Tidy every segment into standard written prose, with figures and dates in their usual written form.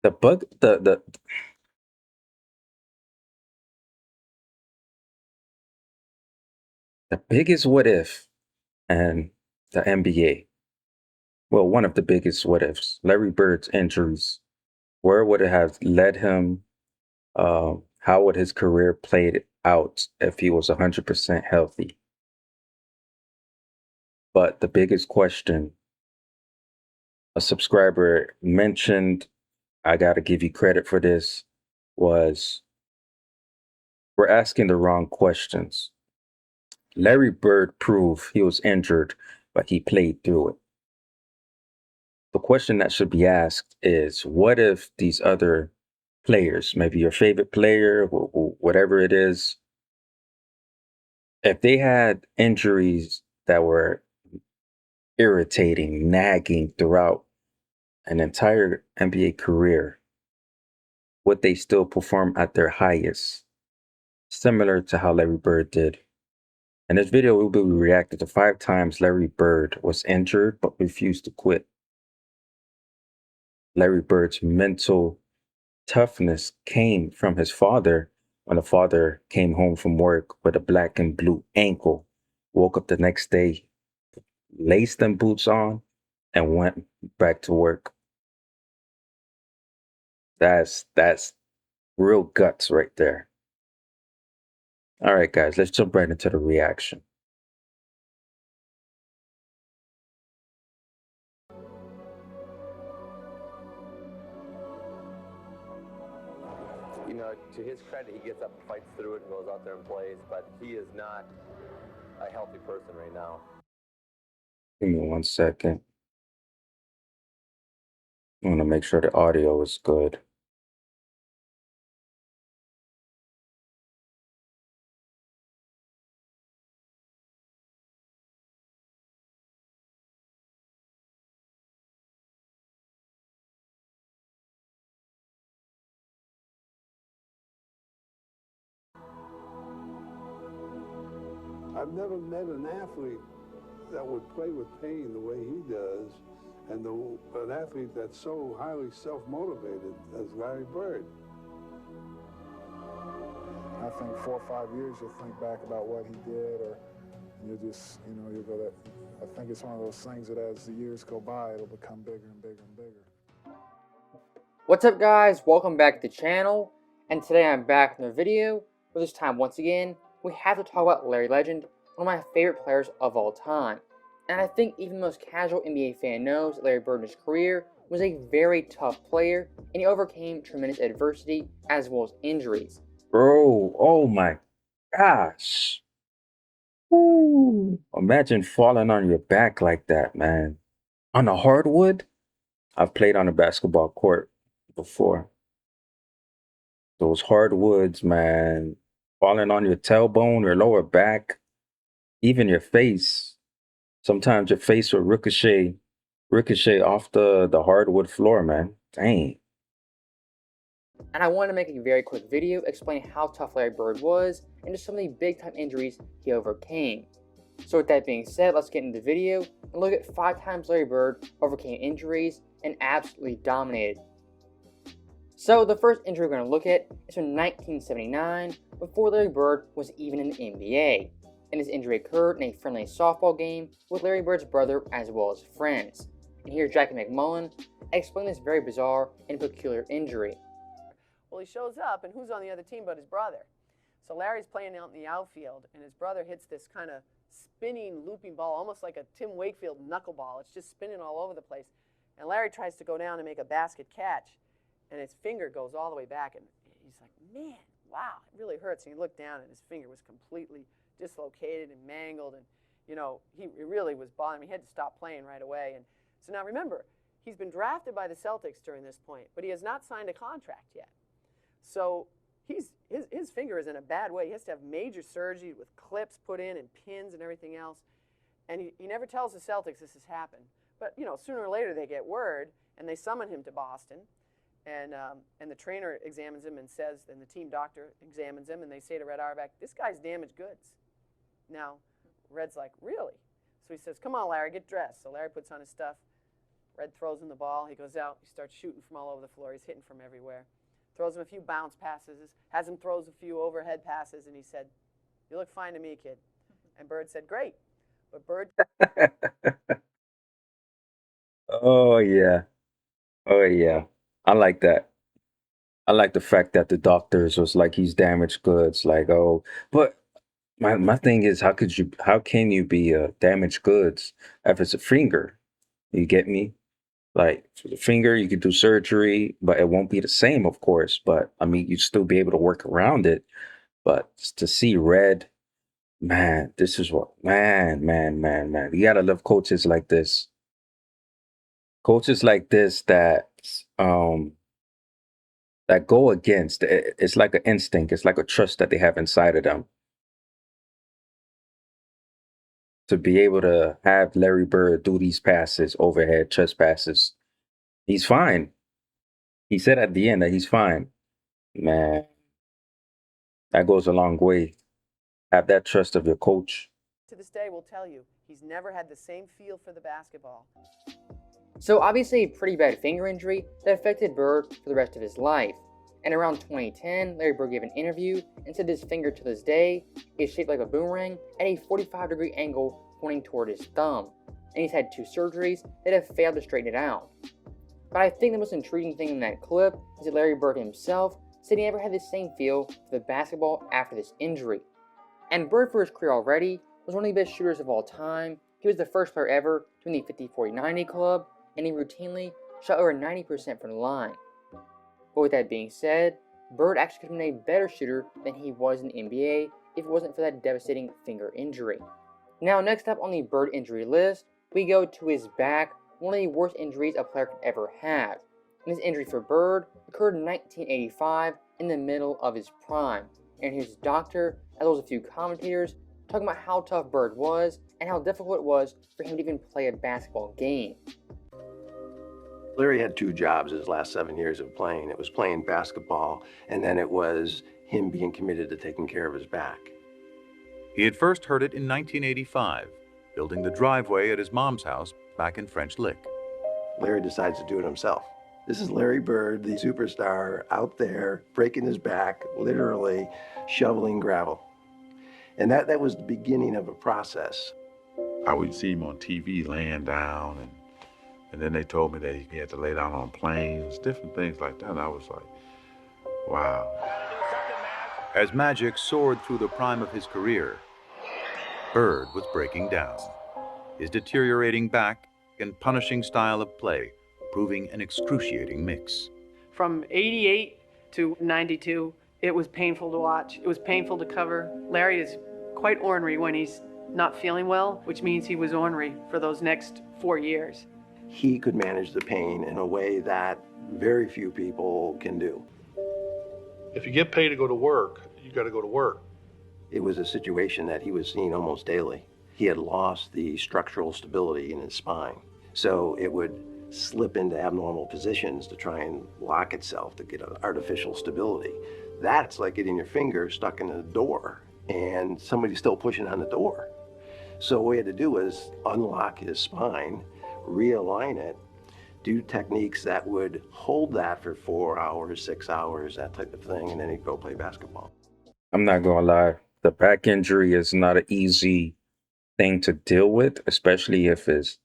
The bug the biggest what if and the NBA. Well, one of the biggest what ifs. Larry Bird's injuries. Where would it have led him? How would his career played out if he was 100% healthy? But the biggest question a subscriber mentioned, I got to give you credit for this, was we're asking the wrong questions. Larry Bird proved he was injured, but he played through it. The question that should be asked is what if these other players, maybe your favorite player, whatever it is, if they had injuries that were irritating, nagging throughout an entire NBA career, would they still perform at their highest? Similar to how Larry Bird did. In this video, we'll be reacting to 5 times Larry Bird was injured but refused to quit. Larry Bird's mental toughness came from his father when the father came home from work with a black and blue ankle, woke up the next day, laced them boots on, and went back to work. That's real guts right there. All right, guys, let's jump right into the reaction. You know, to his credit, he gets up and fights through it and goes out there and plays, but he is not a healthy person right now. Give me 1 second. I want to make sure the audio is good. I've never met an athlete that would play with pain the way he does, and an athlete that's so highly self-motivated as Larry Bird. I think 4 or 5 years you'll think back about what he did, or you'll just, you'll go that. I think it's one of those things that as the years go by, it'll become bigger and bigger and bigger. What's up, guys? Welcome back to the channel, and today I'm back in the video. For this time, once again, we have to talk about Larry Legend, one of my favorite players of all time. And I think even the most casual NBA fan knows that Larry Bird in his career was a very tough player, and he overcame tremendous adversity as well as injuries. Bro, oh my gosh. Woo. Imagine falling on your back like that, man. On a hardwood? I've played on a basketball court before. Those hardwoods, man. Falling on your tailbone, your lower back, even your face. Sometimes your face will ricochet off the hardwood floor, man. Dang. And I want to make a very quick video explaining how tough Larry Bird was and just some of the big time injuries he overcame. So with that being said, let's get into the video and look at 5 times Larry Bird overcame injuries and absolutely dominated. So the first injury we're going to look at is from 1979, before Larry Bird was even in the NBA. And his injury occurred in a friendly softball game with Larry Bird's brother as well as friends. And here's Jackie MacMullan explaining this very bizarre and peculiar injury. Well, he shows up, and who's on the other team but his brother? So Larry's playing out in the outfield, and his brother hits this kind of spinning, looping ball, almost like a Tim Wakefield knuckleball. It's just spinning all over the place. And Larry tries to go down and make a basket catch, and his finger goes all the way back, and he's like, man, wow, it really hurts. And he looked down, and his finger was completely dislocated and mangled, and he really was bothering him. He had to stop playing right away. And so now remember, he's been drafted by the Celtics during this point, but he has not signed a contract yet. So his finger is in a bad way. He has to have major surgery with clips put in and pins and everything else. And he never tells the Celtics this has happened. But sooner or later they get word, and they summon him to Boston. And the trainer examines him and says, and the team doctor examines him, and they say to Red Auerbach, this guy's damaged goods. Now, Red's like, really? So he says, come on, Larry, get dressed. So Larry puts on his stuff, Red throws him the ball. He goes out. He starts shooting from all over the floor. He's hitting from everywhere. Throws him a few bounce passes. Has him throws a few overhead passes. And he said, "You look fine to me, kid." And Bird said, "Great." But Bird Oh yeah. Oh yeah. I like that. I like the fact that the doctors was like he's damaged goods. Like, oh, but my thing is how can you be damaged goods if it's a finger? You get me? Like for the finger, you could do surgery, but it won't be the same, of course. But I mean, you'd still be able to work around it. But to see red, man, this is what man. You gotta love coaches like this. Coaches like this um that go against it's like an instinct, it's like a trust that they have inside of them to be able to have Larry Bird do these passes, overhead chest passes. He's fine. He said at the end that he's fine. Man, that goes a long way. Have that trust of your coach. to this day will tell you he's never had the same feel for the basketball. So obviously a pretty bad finger injury that affected Bird for the rest of his life. And around 2010, Larry Bird gave an interview and said his finger to this day is shaped like a boomerang at a 45-degree angle pointing toward his thumb. And he's had 2 surgeries that have failed to straighten it out. But I think the most intriguing thing in that clip is that Larry Bird himself said he never had the same feel for the basketball after this injury. And Bird, for his career already, was one of the best shooters of all time. He was the first player ever to win the 50-40-90 club, and he routinely shot over 90% from the line. But with that being said, Bird actually could have been a better shooter than he was in the NBA if it wasn't for that devastating finger injury. Now, next up on the Bird injury list, we go to his back, one of the worst injuries a player could ever have. And this injury for Bird occurred in 1985 in the middle of his prime. And his doctor, as well as a few commentators, talking about how tough Bird was and how difficult it was for him to even play a basketball game. Larry had 2 jobs his last 7 years of playing. It was playing basketball, and then it was him being committed to taking care of his back. He had first heard it in 1985, building the driveway at his mom's house back in French Lick. Larry decides to do it himself. This is Larry Bird, the superstar, out there breaking his back, literally shoveling gravel. And that was the beginning of a process. I would see him on TV laying down, and then they told me that he had to lay down on planes, different things like that. And I was like, wow. As Magic soared through the prime of his career, Bird was breaking down. His deteriorating back and punishing style of play proving an excruciating mix. From 88 to 92, it was painful to watch. It was painful to cover. Larry is quite ornery when he's not feeling well, which means he was ornery for those next 4 years. He could manage the pain in a way that very few people can do. If you get paid to go to work, you got to go to work. It was a situation that he was seeing almost daily. He had lost the structural stability in his spine, so it would slip into abnormal positions to try and lock itself to get an artificial stability. That's like getting your finger stuck in a door and somebody's still pushing on the door. So what we had to do was unlock his spine, realign it, do techniques that would hold that for 4 hours, 6 hours, that type of thing, and then he'd go play basketball. I'm not gonna lie. The back injury is not an easy thing to deal with, especially if it's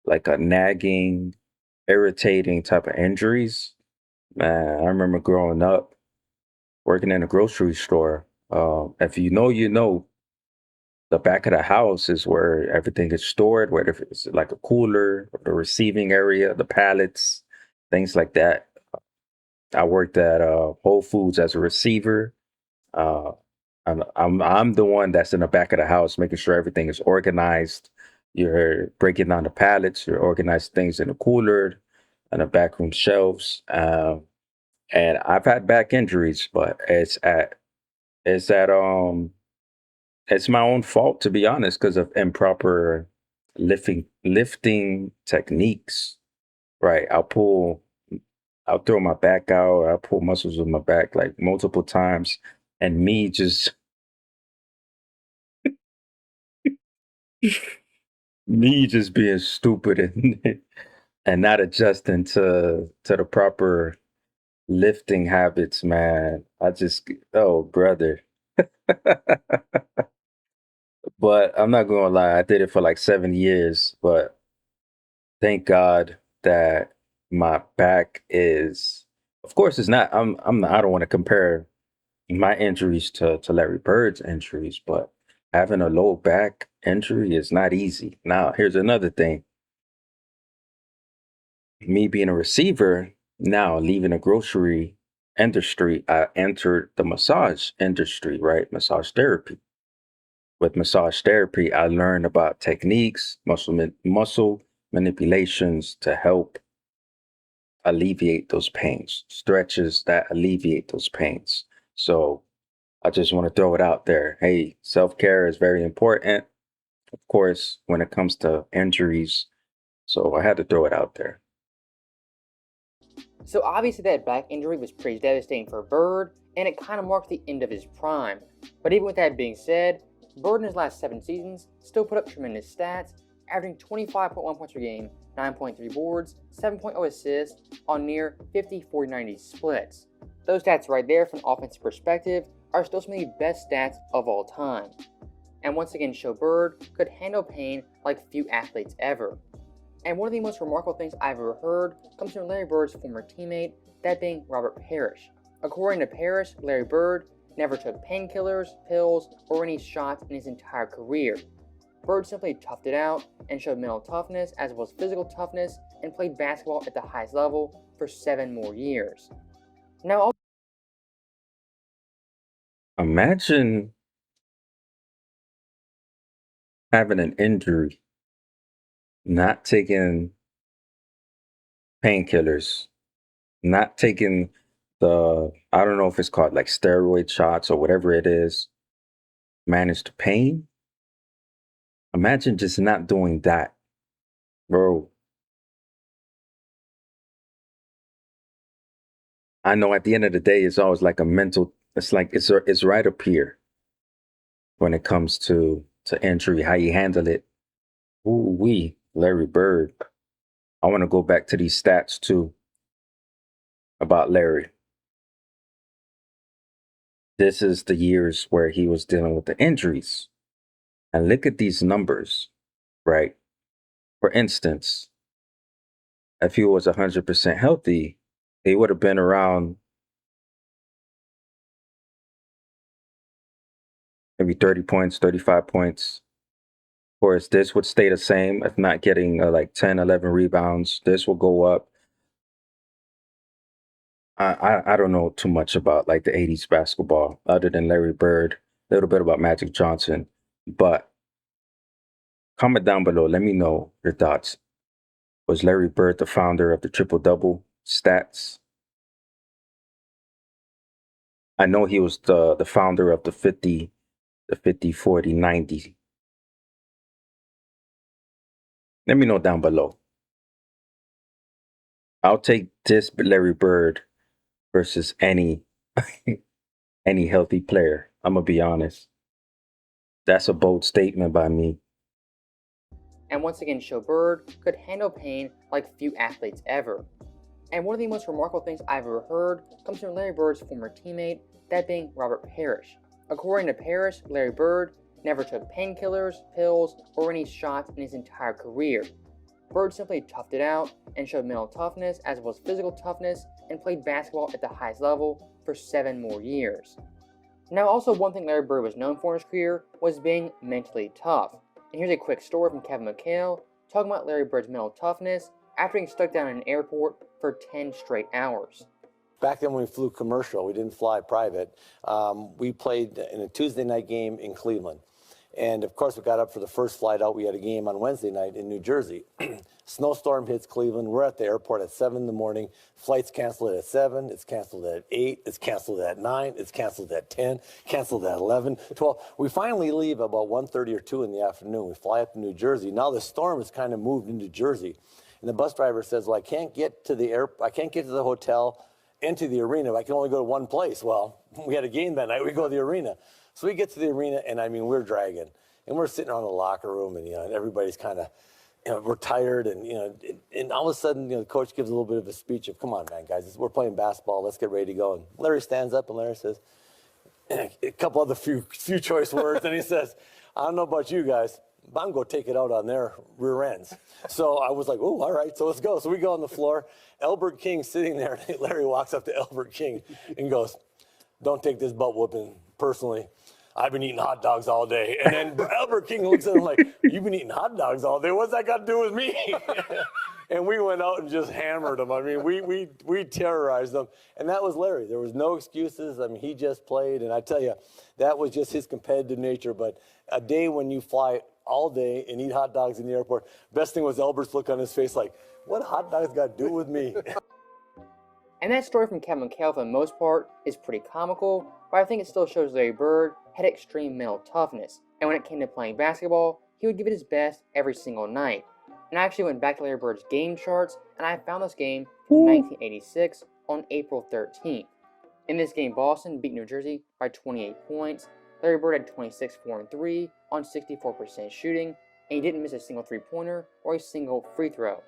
like a nagging, irritating type of injuries. Man, I remember growing up, working in a grocery store. If you know, you know, the back of the house is where everything is stored, whether it's like a cooler, or the receiving area, the pallets, things like that. I worked at Whole Foods as a receiver. Uh, I'm the one that's in the back of the house, making sure everything is organized. You're breaking down the pallets. You're organizing things in the cooler, and the backroom shelves. And I've had back injuries, but it's my own fault, to be honest, because of improper lifting techniques. Right, I'll throw my back out. I'll pull muscles with my back like multiple times, and me just me just being stupid and not adjusting to the proper lifting habits, man. Oh, brother. But I'm not gonna lie, I did it for like 7 years, but thank God that my back is, of course, it's not, I'm not, I don't want to compare my injuries to Larry Bird's injuries, but having a low back injury is not easy. Now, here's another thing. Me being a receiver, now leaving the grocery industry, I entered the massage industry, right? Massage therapy. With massage therapy, I learned about techniques, muscle manipulations to help alleviate those pains, stretches that alleviate those pains. So I just want to throw it out there. Hey, self-care is very important, of course, when it comes to injuries. So I had to throw it out there. So obviously that back injury was pretty devastating for Bird, and it kind of marked the end of his prime. But even with that being said, Bird in his last 7 seasons still put up tremendous stats, averaging 25.1 points per game, 9.3 boards, 7.0 assists on near 50-40-90 splits. Those stats right there from an offensive perspective are still some of the best stats of all time. And once again show Bird could handle pain like few athletes ever. And one of the most remarkable things I've ever heard comes from Larry Bird's former teammate, that being Robert Parrish. According to Parrish, Larry Bird never took painkillers, pills, or any shots in his entire career. Bird simply toughed it out and showed mental toughness as well as physical toughness and played basketball at the highest level for 7 more years. Now, Imagine having an injury, not taking painkillers, not taking I don't know if it's called like steroid shots or whatever it is, manage the pain. Imagine just not doing that, bro. I know at the end of the day, it's always like a mental, it's like it's right up here when it comes to injury, how you handle it. Ooh, Larry Bird. I want to go back to these stats too about Larry. This is the years where he was dealing with the injuries. And look at these numbers, right? For instance, if he was 100% healthy, he would have been around maybe 30 points, 35 points. Of course, this would stay the same, if not getting like 10, 11 rebounds. This will go up. I don't know too much about like the 80s basketball other than Larry Bird, a little bit about Magic Johnson. But comment down below. Let me know your thoughts. Was Larry Bird the founder of the triple-double stats? I know he was the founder of the 50, 40, 90. Let me know down below. I'll take this Larry Bird versus any healthy player. I'm gonna be honest. That's a bold statement by me. and once again show Bird could handle pain like few athletes ever. And one of the most remarkable things I've ever heard comes from Larry Bird's former teammate, that being Robert Parrish. According to Parrish, Larry Bird never took painkillers, pills, or any shots in his entire career. Bird simply toughed it out and showed mental toughness as well as physical toughness and played basketball at the highest level for 7 more years. Now, also one thing Larry Bird was known for in his career was being mentally tough. And here's a quick story from Kevin McHale talking about Larry Bird's mental toughness after being stuck down in an airport for 10 straight hours. Back then when we flew commercial, we didn't fly private, we played in a Tuesday night game in Cleveland. And of course, we got up for the first flight out. We had a game on Wednesday night in New Jersey. Snowstorm hits Cleveland. We're at the airport at 7 in the morning. Flight's canceled at 7. It's canceled at 8. It's canceled at 9. It's canceled at 10. Canceled at 11, 12. We finally leave about 1:30 or 2 in the afternoon. We fly up to New Jersey. Now the storm has kind of moved into Jersey. And the bus driver says, well, I can't get to the hotel and to the arena. I can only go to one place. Well, we had a game that night. We go to the arena. So we get to the arena, and I mean, we're dragging. And we're sitting around the locker room, and, you know, and everybody's kind of we're tired, and and all of a sudden, the coach gives a little bit of a speech of, "Come on, man, guys, we're playing basketball. Let's get ready to go." And Larry stands up, and Larry says a couple other few choice words, and he says, "I don't know about you guys, but I'm going to take it out on their rear ends." So I was like, "Oh, all right, so let's go." So we go on the floor. Albert King sitting there. Larry walks up to Albert King and goes, "Don't take this butt whooping personally. I've been eating hot dogs all day." And then Albert King looks at him like, "You've been eating hot dogs all day? What's that got to do with me?" And we went out and just hammered him. I mean, we terrorized them. And that was Larry. There was no excuses. I mean, he just played. And I tell you, that was just his competitive nature. But a day when you fly all day and eat hot dogs in the airport, best thing was Albert's look on his face like, "What hot dogs got to do with me?" And that story from Kevin McHale, for the most part, is pretty comical, but I think it still shows Larry Bird had extreme mental toughness, and when it came to playing basketball, he would give it his best every single night. And I actually went back to Larry Bird's game charts, and I found this game from 1986 on April 13th. In this game, Boston beat New Jersey by 28 points. Larry Bird had 26, 4, and 3 on 64% shooting, and he didn't miss a single three-pointer or a single free throw.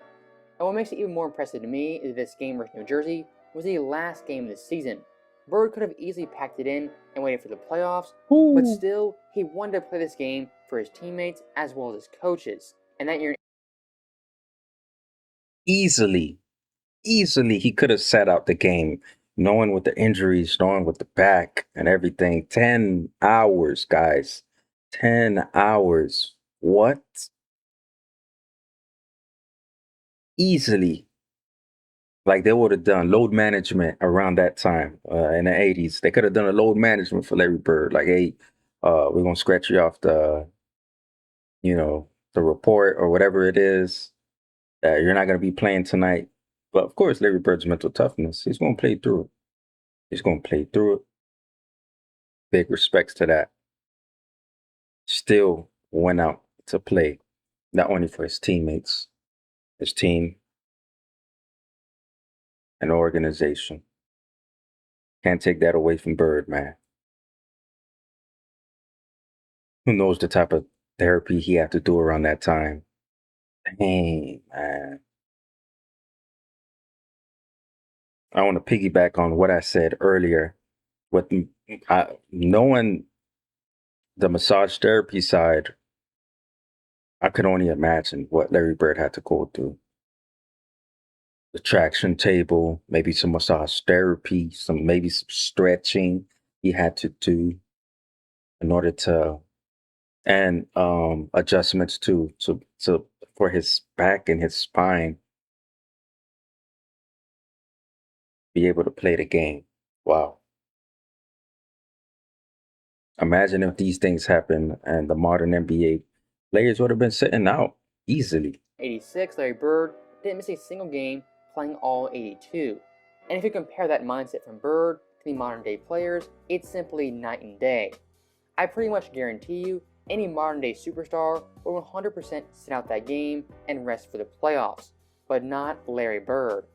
And what makes it even more impressive to me is this game versus New Jersey was the last game of the season. Bird could have easily packed it in and waited for the playoffs, but still, he wanted to play this game for his teammates as well as his coaches. And that year, Easily, he could have sat out the game, knowing with the injuries, knowing with the back and everything. 10 hours, guys. 10 hours. What? Easily. Like they would have done load management around that time in the 80s. They could have done a load management for Larry Bird. Like, hey, we're going to scratch you off the report or whatever it is. You're not going to be playing tonight. But of course, Larry Bird's mental toughness, he's going to play through it. He's going to play through it. Big respects to that. Still went out to play, not only for his teammates, his team, and organization. Can't take that away from Bird, man. Who knows the type of therapy he had to do around that time. Dang, man. I want to piggyback on what I said earlier. Knowing the massage therapy side, I could only imagine what Larry Bird had to go through. The traction table, maybe some massage therapy, maybe some stretching he had to do in order to, and adjustments too, so for his back and his spine, be able to play the game. Wow. Imagine if these things happen and the modern NBA players would have been sitting out easily. 86, Larry Bird didn't miss a single game playing all 82. And if you compare that mindset from Bird to the modern day players, it's simply night and day. I pretty much guarantee you any modern day superstar will 100% sit out that game and rest for the playoffs, but not Larry Bird.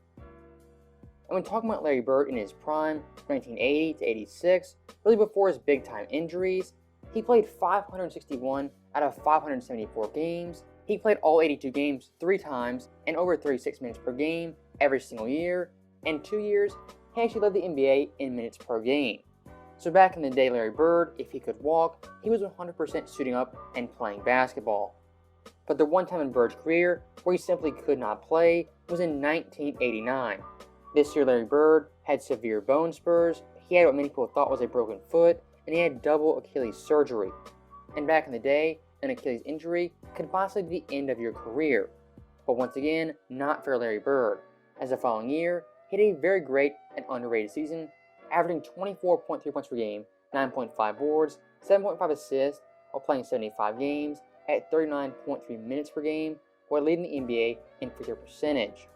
And when talking about Larry Bird in his prime, 1980 to 86, really before his big time injuries, he played 561 out of 574 games. He played all 82 games 3 times and over 36 minutes per game every single year. And 2 years, he actually led the NBA in minutes per game. So back in the day, Larry Bird, if he could walk, he was 100% suiting up and playing basketball. But the one time in Bird's career where he simply could not play was in 1989. This year, Larry Bird had severe bone spurs, he had what many people thought was a broken foot, and he had double Achilles surgery. And back in the day, an Achilles injury could possibly be the end of your career. But once again, not for Larry Bird, as the following year, he had a very great and underrated season, averaging 24.3 points per game, 9.5 boards, 7.5 assists, while playing 75 games at 39.3 minutes per game, while leading the NBA in free throw percentage.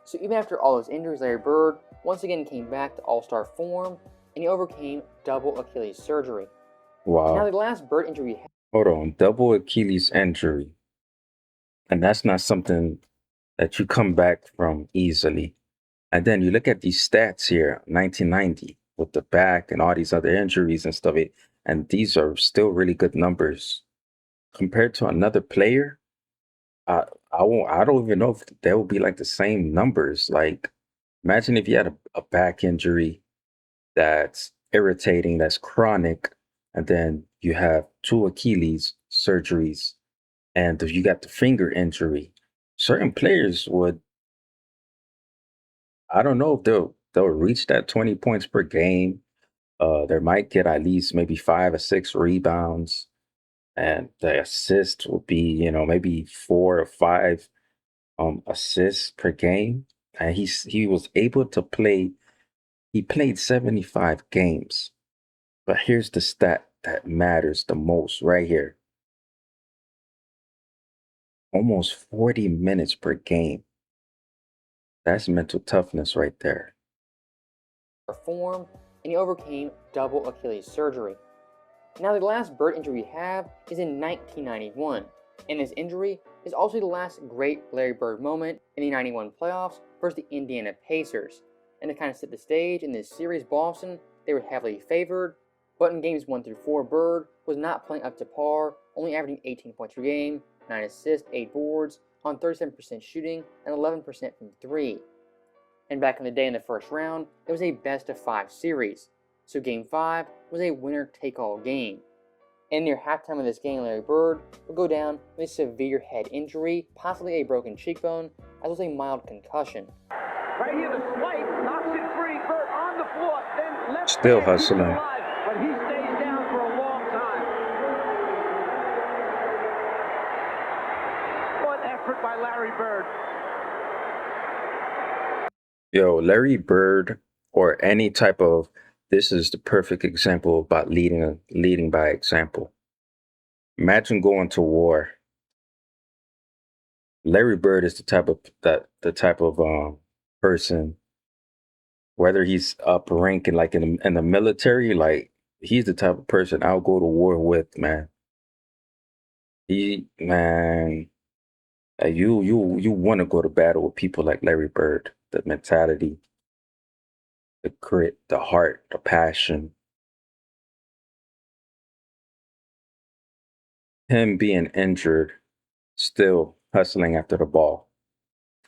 So even after all those injuries, Larry Bird once again came back to all-star form, and he overcame double Achilles surgery. Wow. Now the last Bird injury he had. Hold on, double Achilles injury. And that's not something that you come back from easily. And then you look at these stats here, 1990, with the back and all these other injuries and stuff, and these are still really good numbers. Compared to another player, I don't even know if that would be like the same numbers. Like, imagine if you had a back injury that's irritating, that's chronic, and then you have two Achilles surgeries, and if you got the finger injury, certain players would, I don't know if they'll reach that 20 points per game. They might get at least maybe 5 or 6 rebounds, and the assist will be, maybe 4 or 5 assists per game. And he was able to play. He played 75 games. But here's the stat that matters the most right here. Almost 40 minutes per game. That's mental toughness right there. Perform, and he overcame double Achilles surgery. Now, the last Bird injury we have is in 1991, and his injury is also the last great Larry Bird moment in the 91 playoffs versus the Indiana Pacers. And to kind of set the stage, in this series, Boston, they were heavily favored, but in games 1 through 4, Bird was not playing up to par, only averaging 18 points per game, 9 assists, 8 boards, on 37% shooting, and 11% from 3. And back in the day in the first round, it was a best-of-5 series, so Game 5 was a winner-take-all game. And near halftime of this game, Larry Bird would go down with a severe head injury, possibly a broken cheekbone, as well as a mild concussion. Right here, the swipe knocks it free. Bird on the floor, then left Still hand, he's hustling. alive, but he stays down for a long time. What effort by Larry Bird. Yo, Larry Bird, or any type of, this is the perfect example about leading by example. Imagine going to war. Larry Bird is the type of person, whether he's up ranking like in the military, like he's the type of person I'll go to war with, man. Man, you want to go to battle with people like Larry Bird. The mentality, the grit, the heart, the passion. Him being injured, still hustling after the ball.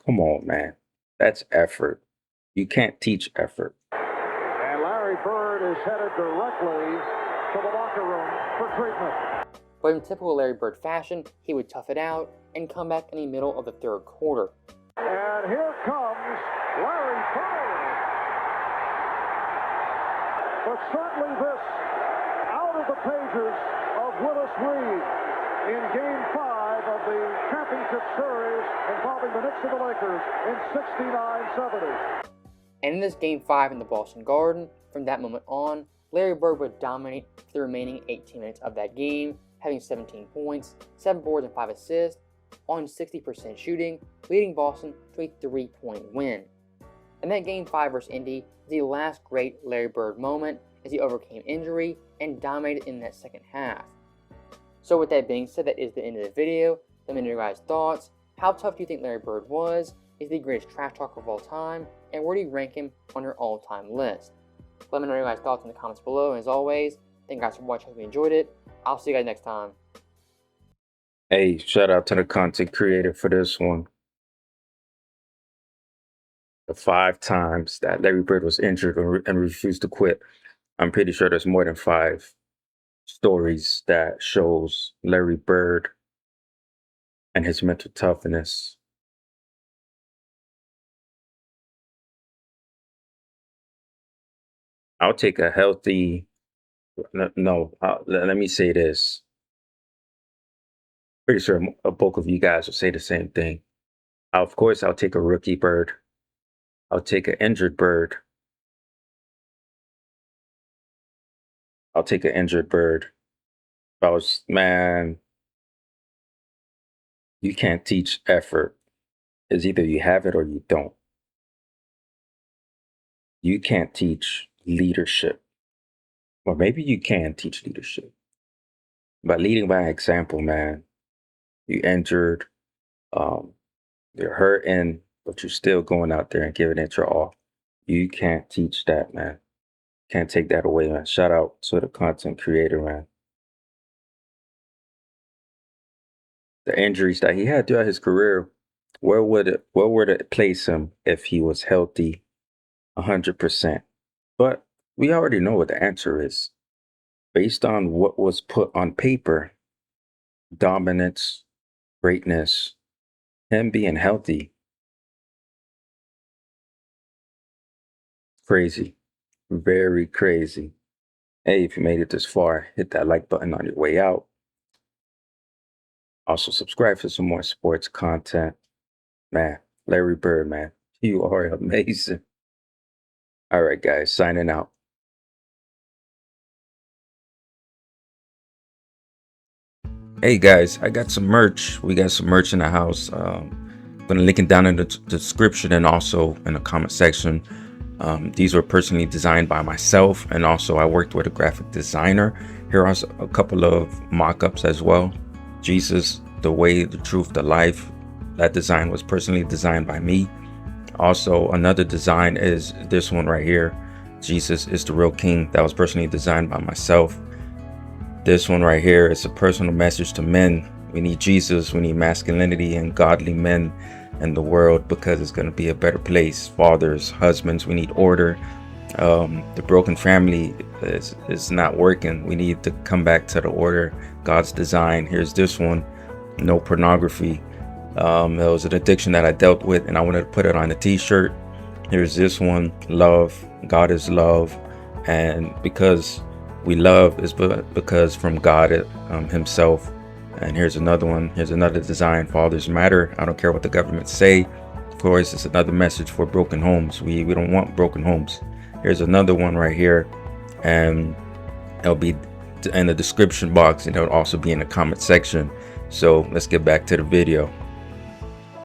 Come on, man. That's effort. You can't teach effort. And Larry Bird is headed directly to the locker room for treatment. But in typical Larry Bird fashion, he would tough it out and come back in the middle of the third quarter. And here comes Larry Bird. But certainly this out of the pages of Willis Reed in Game 5 of the championship series involving the Knicks and the Lakers in 69-70. And in this Game 5 in the Boston Garden, from that moment on, Larry Bird would dominate for the remaining 18 minutes of that game, having 17 points, 7 boards, and 5 assists, on 60% shooting, leading Boston to a 3-point win. And that Game 5 versus Indy is the last great Larry Bird moment as he overcame injury and dominated in that second half. So with that being said, that is the end of the video. Let me know your guys' thoughts. How tough do you think Larry Bird was? Is he the greatest trash talker of all time? And where do you rank him on your all-time list? Let me know your guys' thoughts in the comments below. And as always, thank you guys for watching. Hope you enjoyed it. I'll see you guys next time. Hey, shout out to the content creator for this one. The 5 times that Larry Bird was injured and refused to quit. I'm pretty sure there's more than 5 stories that shows Larry Bird and his mental toughness. I'll take a healthy, no, let me say this. Pretty sure a bulk of you guys will say the same thing. Of course, I'll take a rookie Bird. I'll take an injured Bird. I'll take an injured Bird. Man, you can't teach effort. It's either you have it or you don't. You can't teach leadership. Or maybe you can teach leadership. But leading by example, man, you injured, you're hurting, but you're still going out there and giving it your all. You can't teach that, man. Can't take that away, man. Shout out to the content creator, man. the injuries that he had throughout his career, where would it place him if he was healthy 100%? But we already know what the answer is. Based on what was put on paper, dominance, greatness, him being healthy, crazy, very crazy. Hey, if you made it this far, hit that like button on your way out. Also, subscribe for some more sports content. Man, Larry Bird, man, you are amazing. All right, guys, signing out. Hey guys, I got some merch. We got some merch in the house. I'm gonna link it down in the description and also in the comment section. These were personally designed by myself, and also I worked with a graphic designer. Here are a couple of mock-ups as well. Jesus, the way, the truth, the life. That design was personally designed by me. Also, another design is this one right here. Jesus is the real king. That was personally designed by myself. This one right here is a personal message to men. We need Jesus. We need masculinity and godly men in the world, because it's going to be a better place. Fathers, husbands, we need order. The broken family is not working. We need to come back to the order, God's design. Here's this one, no pornography. It was an addiction that I dealt with, and I wanted to put it on a t-shirt. Here's this one, love. God is love, and because we love is because from God himself. And here's another one. Here's another design, fathers matter. I don't care what the government say. Of course, it's another message for broken homes. We don't want broken homes. Here's another one right here, and it'll be in the description box, and it'll also be in the comment section. So let's get back to the video.